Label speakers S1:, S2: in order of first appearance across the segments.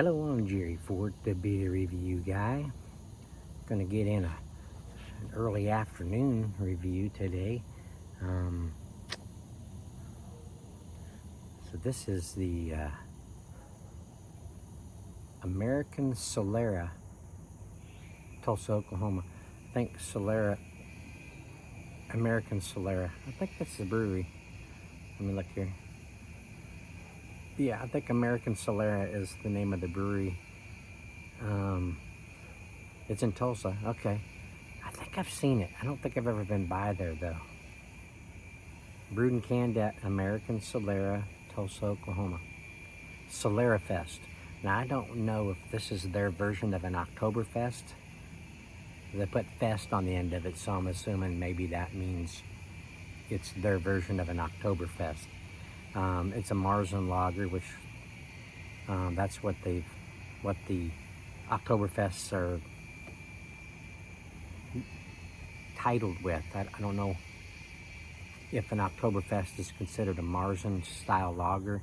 S1: Hello, I'm Jerry Ford, the beer review guy. Gonna get in an early afternoon review today. So this is the American Solera, Tulsa, Oklahoma. I think American Solera. I think that's the brewery. Let me look here. Yeah, I think American Solera is the name of the brewery. It's in Tulsa. Okay. I think I've seen it. I don't think I've ever been by there though. Brewed and canned at American Solera, Tulsa, Oklahoma. Solerafest. Now I don't know if this is their version of an Oktoberfest. They put fest on the end of it, so I'm assuming maybe that means it's their version of an Oktoberfest. It's a Marzen Lager, which that's what the Oktoberfests are titled with. I don't know if an Oktoberfest is considered a Marzen style lager.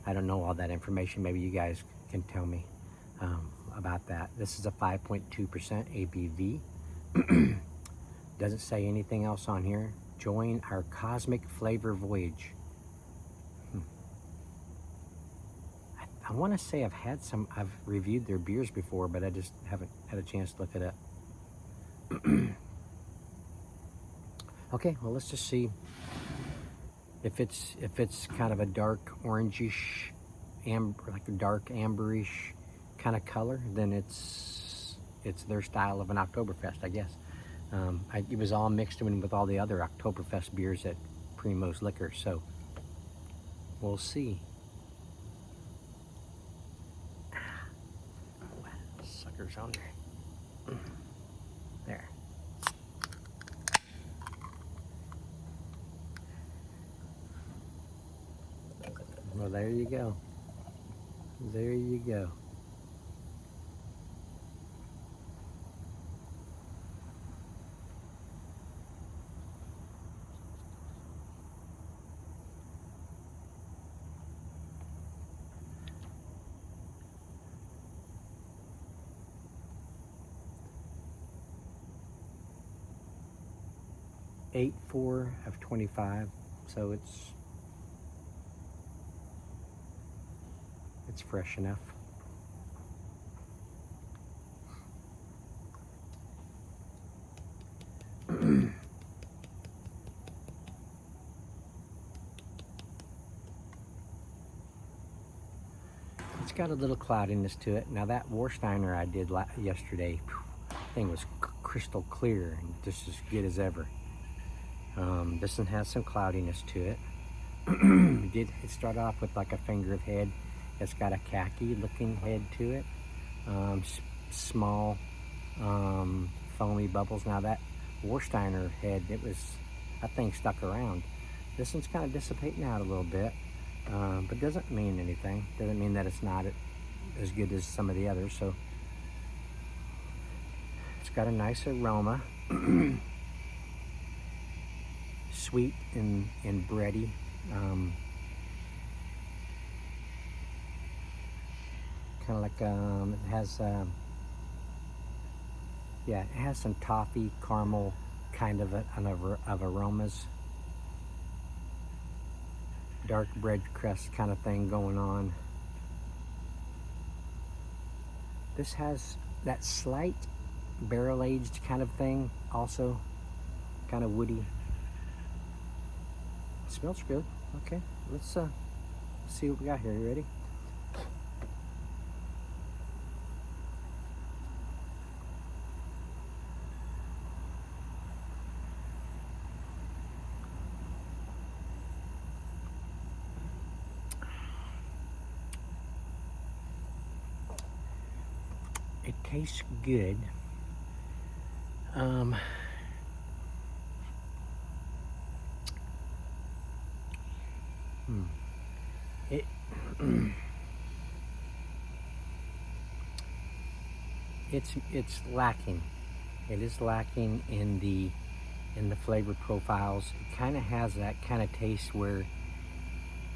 S1: I don't know all that information. Maybe you guys can tell me about that. This is a 5.2% ABV. Doesn't say anything else on here. Join our cosmic flavor voyage. I want to say I've reviewed their beers before, but I just haven't had a chance to look it up. Okay, well, let's just see if it's kind of a dark orangish, like a dark amberish kind of color. Then it's their style of an Oktoberfest, I guess. It was all mixed in with all the other Oktoberfest beers at Primo's Liquor, so we'll see. Suckers on there. There. Well, there you go. There you go. Eight 4 of 25, so it's fresh enough. It's got a little cloudiness to it. Now that Warsteiner I did yesterday, thing was crystal clear and just as good as ever. This one has some cloudiness to it. It started off with like a fingered head. It's got a khaki looking head to it. Small foamy bubbles. Now that Warsteiner head, that thing stuck around. This one's kind of dissipating out a little bit, but doesn't mean anything. Doesn't mean that it's not as good as some of the others. So it's got a nice aroma. Sweet and bready. Kind of like it has it has some toffee caramel kind of of aromas, dark bread crust kind of thing going on. This has that slight barrel aged kind of thing, also kind of woody. Smells good. Okay, let's see what we got here. You ready? It tastes good. It's lacking. It is lacking in the flavor profiles. It kind of has that kind of taste where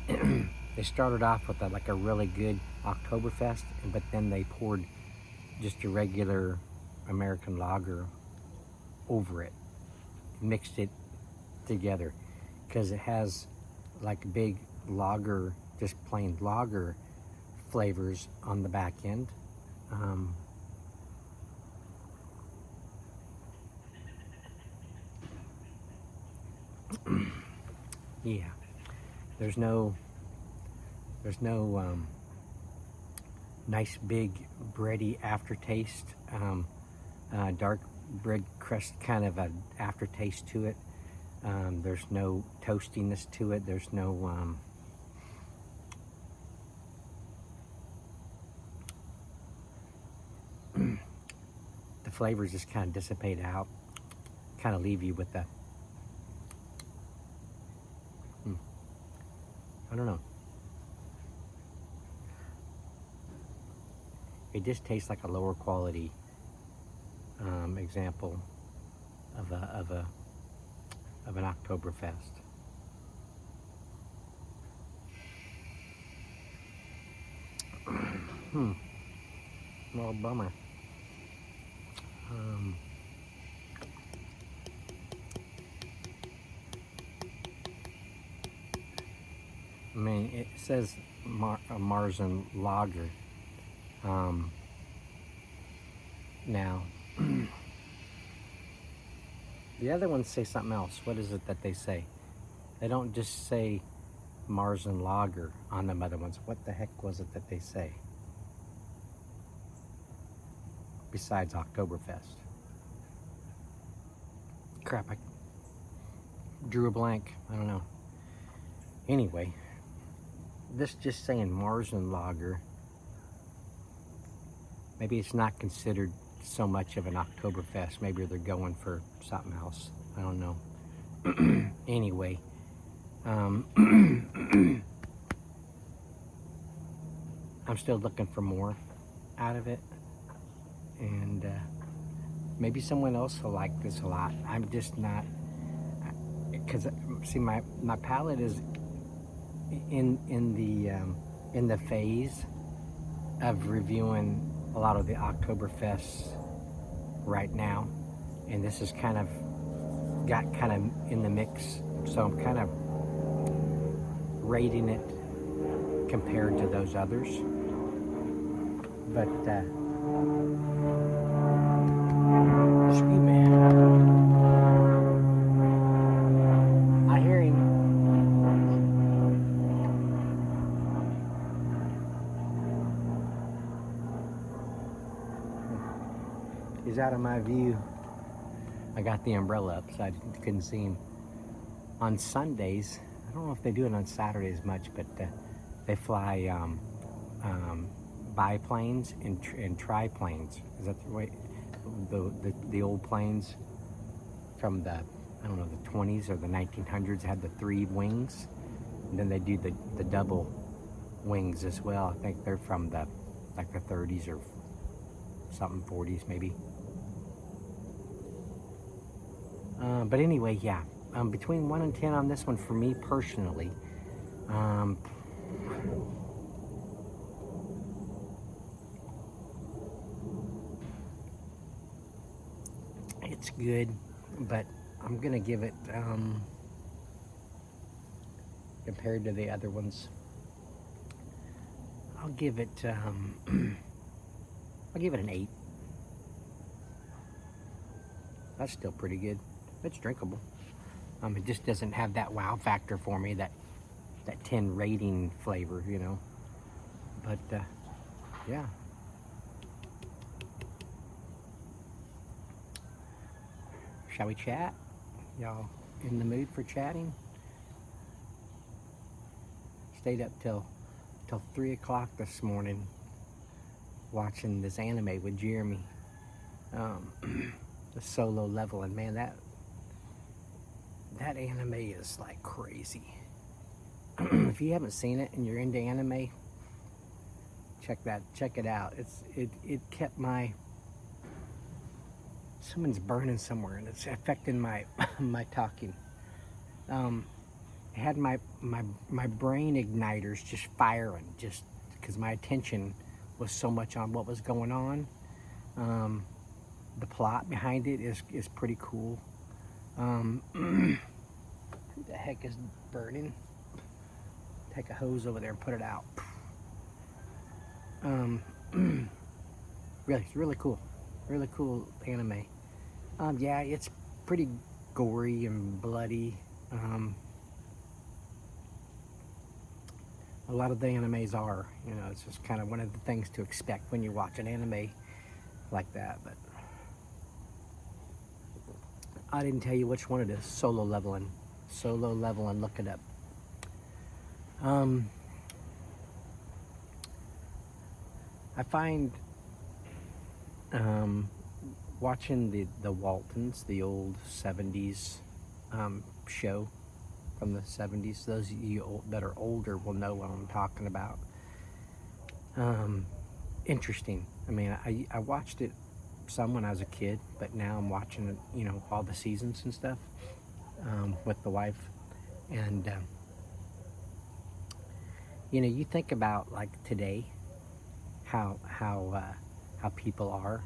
S1: they started off with like a really good Oktoberfest, but then they poured just a regular American lager over it, mixed it together, because it has like big lager, just plain lager flavors on the back end. Yeah, there's no nice big bready aftertaste, dark bread crust kind of an aftertaste to it. There's no toastiness to it. There's no the flavors just kind of dissipate out, kind of leave you with the I don't know. It just tastes like a lower quality example of an Oktoberfest. Well, bummer. I mean, it says Marzen Lager. Now, the other ones say something else. What is it that they say? They don't just say Marzen Lager on them other ones. What the heck was it that they say? Besides Oktoberfest. Crap, I drew a blank. I don't know. Anyway, this just saying Marzen Lager, maybe it's not considered so much of an Oktoberfest. Maybe they're going for something else. I don't know. Anyway, I'm still looking for more out of it, and maybe someone else will like this a lot. I'm just not, because see, my palate is in the phase of reviewing a lot of the Oktoberfests right now, and this is kind of got kind of in the mix, so I'm kind of rating it compared to those others. But excuse me, I hear him. He's out of my view. I got the umbrella up so I couldn't see him. On Sundays, I don't know if they do it on Saturdays much, but they fly biplanes and triplanes. Is that the way? The old planes from the, I don't know, the 20s or the 1900s had the 3 wings. And then they do the double wings as well. I think they're from the 30s or something, 40s maybe. But anyway, yeah. Between 1 and 10 on this one for me personally. It's good, but I'm gonna give it, compared to the other ones, I'll give it an 8. That's still pretty good. It's drinkable. It just doesn't have that wow factor for me, that 10 rating flavor, you know. But yeah. Shall we chat? Y'all in the mood for chatting? Stayed up till 3 o'clock this morning watching this anime with Jeremy. The Solo Level, and man, that anime is like crazy. If you haven't seen it and you're into anime, check it out. It kept my, someone's burning somewhere and it's affecting my my talking. It had my brain igniters just firing, just because my attention was so much on what was going on. The plot behind it is pretty cool. Who the heck is burning? Take a hose over there and put it out. Really cool. Really cool anime. Yeah, it's pretty gory and bloody. A lot of the animes are, you know, it's just kind of one of the things to expect when you watch an anime like that. But I didn't tell you which one it is. Solo Leveling. Solo Leveling, look it up. I find watching the Waltons, the old 70s show from the 70s, those of you that are older will know what I'm talking about. Interesting. I mean, I watched it some when I was a kid, but now I'm watching it, you know, all the seasons and stuff with the wife. And you know, you think about like today, how people are.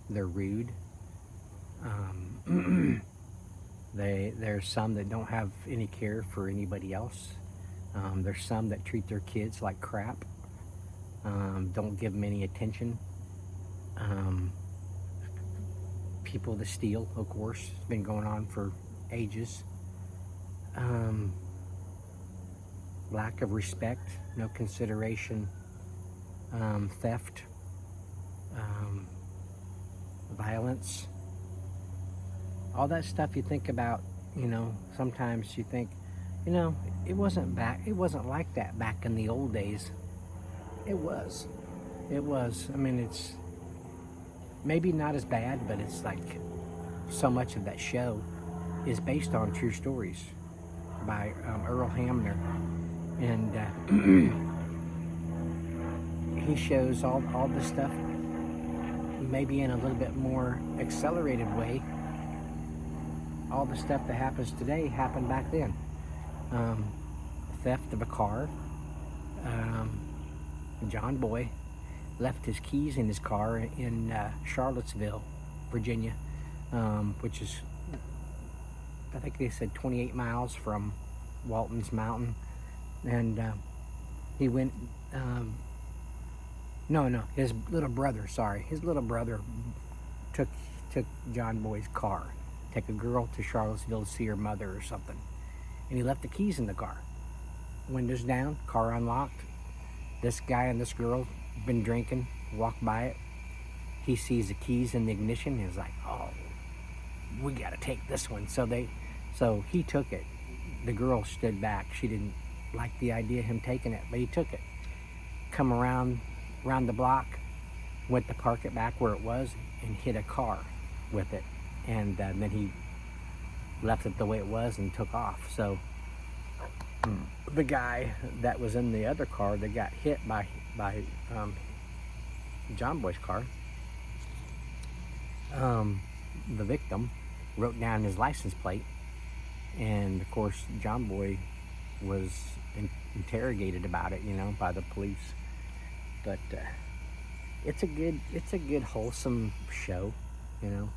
S1: They're rude. There's some that don't have any care for anybody else. There's some that treat their kids like crap. Don't give them any attention. People that steal, of course, it's been going on for ages. Lack of respect, no consideration, theft, violence, all that stuff you think about. You know, sometimes you think, you know, it wasn't like that back in the old days. It was. I mean, it's maybe not as bad, but it's like so much of that show is based on true stories by Earl Hamner. And he shows all the stuff maybe in a little bit more accelerated way. All the stuff that happens today happened back then. Theft of a car. John Boy left his keys in his car in Charlottesville, Virginia, which is, I think they said 28 miles from Walton's Mountain. And he went, his little brother took John Boy's car, take a girl to Charlottesville to see her mother or something. And he left the keys in the car. Windows down, car unlocked. This guy and this girl been drinking, walked by it. He sees the keys in the ignition. He's like, oh, we gotta take this one. So he took it. The girl stood back. She didn't like the idea of him taking it, but he took it. Come around the block, went to park it back where it was, and hit a car with it. And then he left it the way it was and took off. So the guy that was in the other car that got hit by John Boy's car, the victim wrote down his license plate, and of course John Boy was interrogated about it, you know, by the police. But it's a good wholesome show, you know.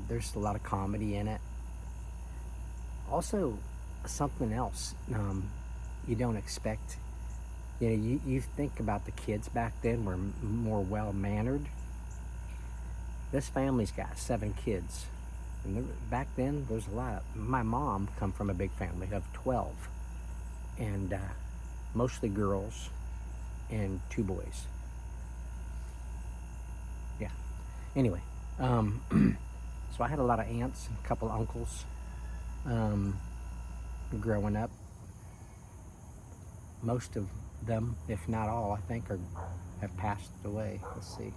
S1: There's a lot of comedy in it. Also, something else you don't expect. You know, you think about the kids back then were more well-mannered. This family's got 7 kids. And back then, there's a lot. My mom come from a big family of 12. And mostly girls and 2 boys. Yeah. Anyway, so I had a lot of aunts, a couple uncles growing up. Most of them, if not all, I think have passed away. Let's see.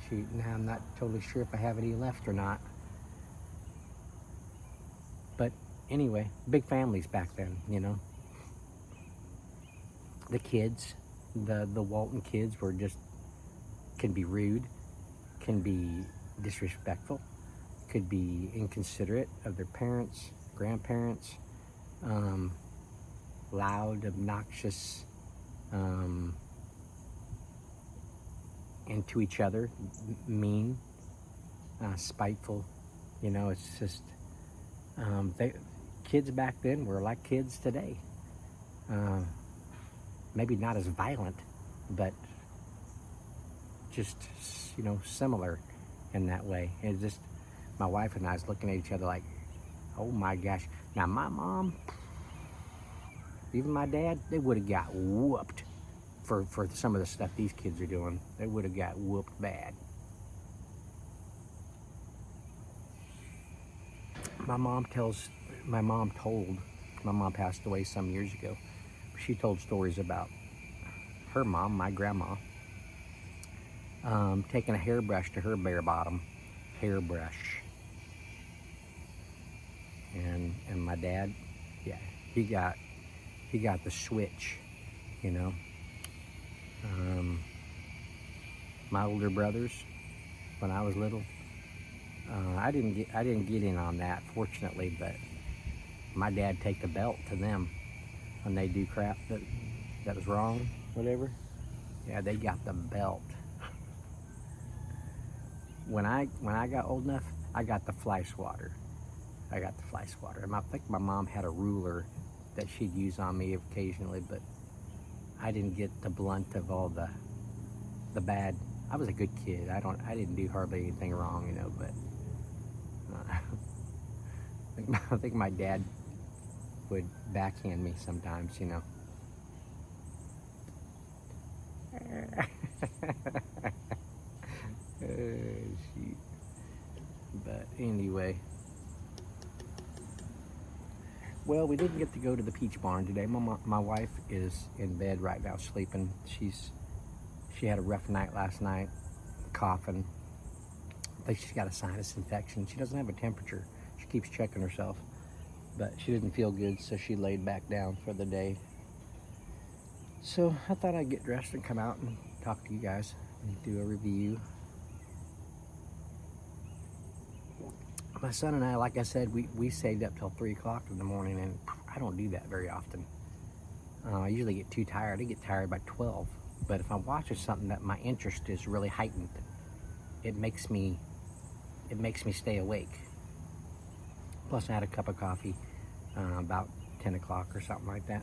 S1: Shoot, now I'm not totally sure if I have any left or not. But anyway, big families back then, you know. The kids, the Walton kids can be rude, can be disrespectful, could be inconsiderate of their parents, grandparents, loud, obnoxious, into each other, mean, spiteful. You know, it's just, kids back then were like kids today. Maybe not as violent, but just, you know, similar in that way. It's just, my wife and I was looking at each other like, oh my gosh. Now my mom, even my dad, they would have got whooped for some of the stuff these kids are doing. They would have got whooped bad. My mom passed away some years ago. She told stories about her mom, my grandma, taking a hairbrush to her bare bottom, hairbrush. And my dad, yeah, he got the switch, you know. My older brothers, when I was little, I didn't get in on that, fortunately, but my dad take the belt to them when they do crap that was wrong, whatever. Yeah, they got the belt. When I got old enough, I got the fly swatter. And I think my mom had a ruler that she'd use on me occasionally, but I didn't get the blunt of all the bad. I was a good kid. I didn't do hardly anything wrong, you know, but I think my dad would backhand me sometimes, you know. Shoot. But anyway, well, we didn't get to go to the peach barn today. My wife is in bed right now sleeping. She had a rough night last night, coughing. I think she's got a sinus infection. She doesn't have a temperature. She keeps checking herself, but she didn't feel good, so she laid back down for the day. So I thought I'd get dressed and come out and talk to you guys and do a review. My son and I, like I said, we saved up till 3 o'clock in the morning, and I don't do that very often. I usually get too tired. I get tired by 12. But if I'm watching something that my interest is really heightened, it makes me stay awake. Plus I had a cup of coffee about 10 o'clock or something like that.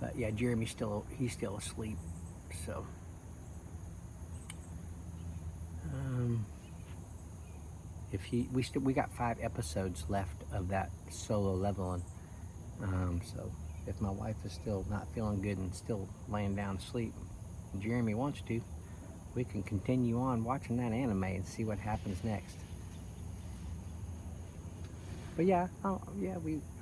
S1: But yeah, Jeremy's he's still asleep, so. We got 5 episodes left of that solo leveling. So if my wife is still not feeling good and still laying down to sleep, Jeremy wants to, we can continue on watching that anime and see what happens next. But yeah,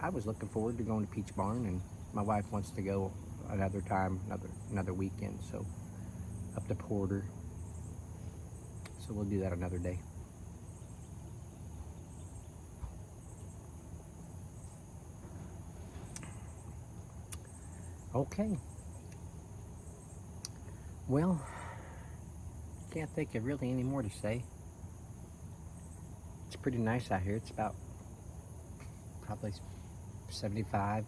S1: I was looking forward to going to Peach Barn, and my wife wants to go another time, another weekend, so up to Porter. So we'll do that another day. Okay. Well, can't think of really any more to say. It's pretty nice out here. It's about probably 75,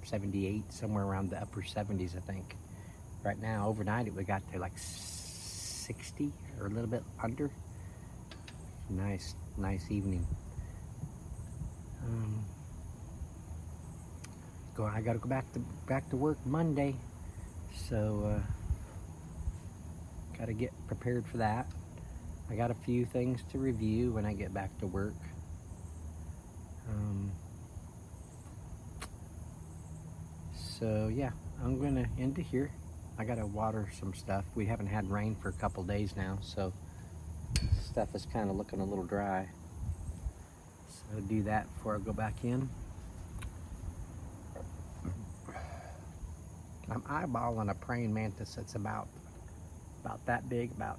S1: 78, somewhere around the upper 70s, I think. Right now, overnight, we got to like 60 or a little bit under. Nice evening. I got to go back to work Monday, so got to get prepared for that. I got a few things to review when I get back to work. So yeah, I'm gonna end it here. I gotta water some stuff. We haven't had rain for a couple days now, so stuff is kind of looking a little dry. So I'll do that before I go back in. I'm eyeballing a praying mantis that's about that big, about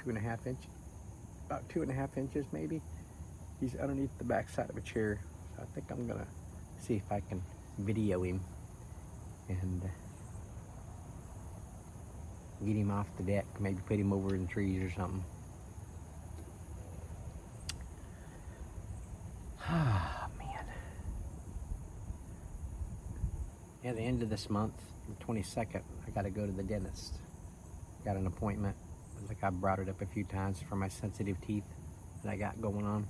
S1: 2.5 inches, about 2.5 inches maybe. He's underneath the back side of a chair. So I think I'm gonna see if I can video him and get him off the deck. Maybe put him over in the trees or something. Oh man. Yeah, the end of this month, the 22nd, I got to go to the dentist. Got an appointment. Like I brought it up a few times for my sensitive teeth that I got going on.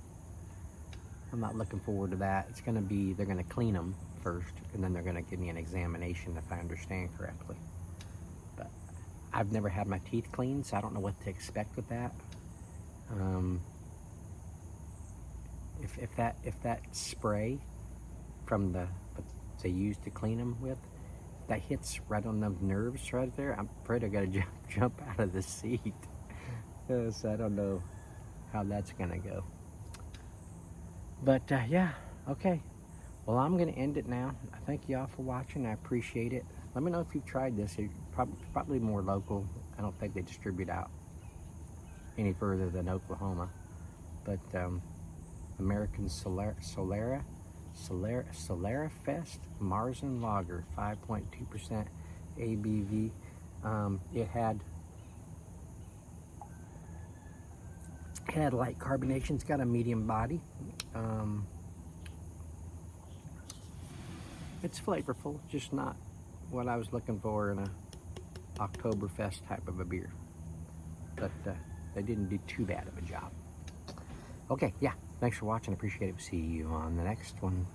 S1: I'm not looking forward to that. It's gonna be, they're gonna clean them first, and then they're gonna give me an examination if I understand correctly. But I've never had my teeth cleaned, so I don't know what to expect with that. If that spray from what they use to clean them with, that hits right on those nerves right there, I'm afraid I gotta jump out of the seat. So I don't know how that's gonna go. But yeah, okay. Well, I'm gonna end it now. I thank y'all for watching. I appreciate it. Let me know if you've tried this. It's probably more local. I don't think they distribute out any further than Oklahoma. But American Solerafest Marzen Lager, 5.2% ABV. It had light carbonation. It's got a medium body. It's flavorful, just not what I was looking for in a Oktoberfest type of a beer. But they didn't do too bad of a job. Okay, yeah, thanks for watching. Appreciate it. See you on the next one.